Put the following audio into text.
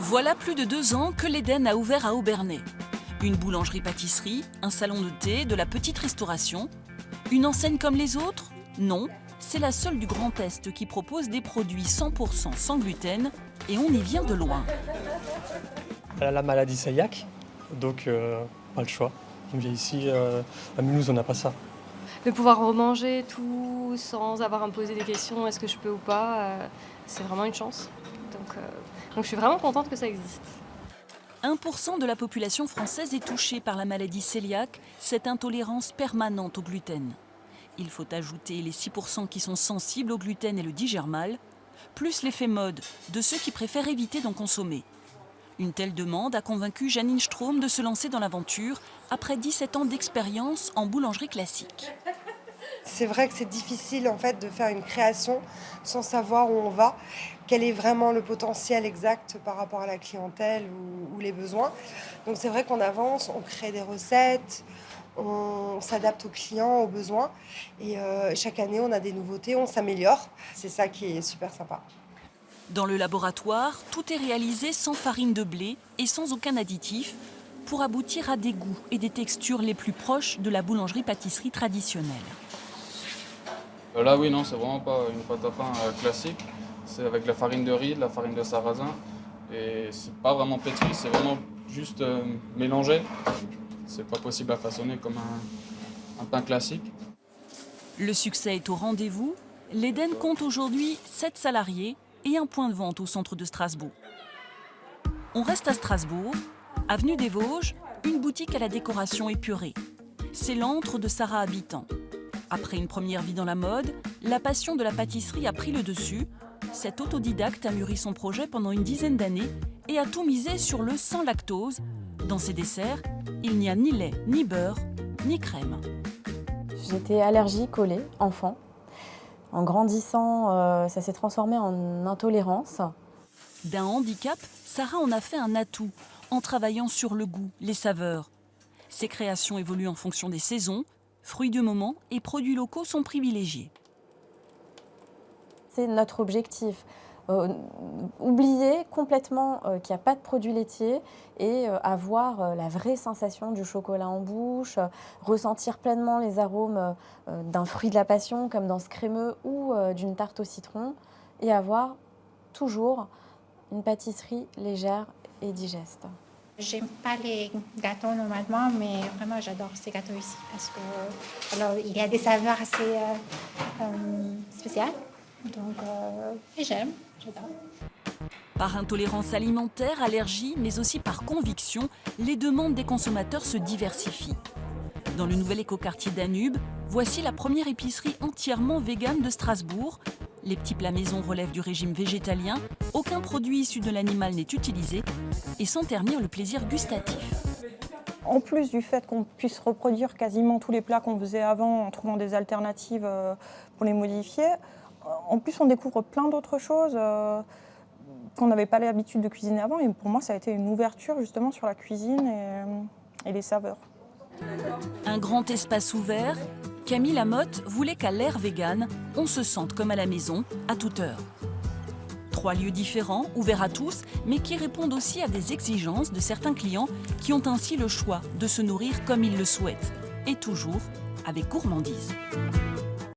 Voilà plus de 2 ans que l'Eden a ouvert à Obernai. Une boulangerie-pâtisserie, un salon de thé, de la petite restauration. Une enseigne comme les autres? Non, c'est la seule du Grand Est qui propose des produits 100% sans gluten et on y vient de loin. Elle a la maladie cœliaque, donc pas le choix. On vient ici, à Mulhouse, on n'a pas ça. De pouvoir remanger tout sans avoir à me poser des questions, est-ce que je peux ou pas, c'est vraiment une chance. Donc je suis vraiment contente que ça existe. 1% de la population française est touchée par la maladie cœliaque, cette intolérance permanente au gluten. Il faut ajouter les 6% qui sont sensibles au gluten et le digèrent mal, plus l'effet mode de ceux qui préfèrent éviter d'en consommer. Une telle demande a convaincu Janine Strom de se lancer dans l'aventure après 17 ans d'expérience en boulangerie classique. C'est vrai que c'est difficile en fait de faire une création sans savoir où on va, quel est vraiment le potentiel exact par rapport à la clientèle ou les besoins. Donc c'est vrai qu'on avance, on crée des recettes, on s'adapte aux clients, aux besoins et chaque année on a des nouveautés, on s'améliore. C'est ça qui est super sympa. Dans le laboratoire, tout est réalisé sans farine de blé et sans aucun additif pour aboutir à des goûts et des textures les plus proches de la boulangerie-pâtisserie traditionnelle. Là, oui, non, c'est vraiment pas une pâte à pain classique. C'est avec la farine de riz, de la farine de sarrasin. Et c'est pas vraiment pétri, c'est vraiment juste mélangé. C'est pas possible à façonner comme un pain classique. Le succès est au rendez-vous. L'Eden compte aujourd'hui 7 salariés et un point de vente au centre de Strasbourg. On reste à Strasbourg, avenue des Vosges, une boutique à la décoration épurée. C'est l'antre de Sarah Habitant. Après une première vie dans la mode, la passion de la pâtisserie a pris le dessus. Cet autodidacte a mûri son projet pendant une dizaine d'années et a tout misé sur le sans lactose. Dans ses desserts, il n'y a ni lait, ni beurre, ni crème. J'étais allergique au lait, enfant. En grandissant, ça s'est transformé en intolérance. D'un handicap, Sarah en a fait un atout, en travaillant sur le goût, les saveurs. Ses créations évoluent en fonction des saisons, fruits du moment et produits locaux sont privilégiés. C'est notre objectif. Oublier complètement qu'il n'y a pas de produits laitiers et avoir la vraie sensation du chocolat en bouche, ressentir pleinement les arômes d'un fruit de la passion comme dans ce crémeux ou d'une tarte au citron et avoir toujours une pâtisserie légère et digeste. J'aime pas les gâteaux normalement, mais vraiment j'adore ces gâteaux ici parce que alors, il y a des saveurs assez spéciales. Donc j'aime, j'adore. Par intolérance alimentaire, allergie, mais aussi par conviction, les demandes des consommateurs se diversifient. Dans le nouvel écoquartier Danube, voici la première épicerie entièrement végane de Strasbourg. Les petits plats maison relèvent du régime végétalien, aucun produit issu de l'animal n'est utilisé, et sans ternir le plaisir gustatif. En plus du fait qu'on puisse reproduire quasiment tous les plats qu'on faisait avant en trouvant des alternatives pour les modifier, en plus on découvre plein d'autres choses qu'on n'avait pas l'habitude de cuisiner avant. Et pour moi, ça a été une ouverture justement sur la cuisine et les saveurs. Un grand espace ouvert, Camille Lamotte voulait qu'à l'ère végane, on se sente comme à la maison, à toute heure. 3 lieux différents, ouverts à tous, mais qui répondent aussi à des exigences de certains clients qui ont ainsi le choix de se nourrir comme ils le souhaitent, et toujours avec gourmandise.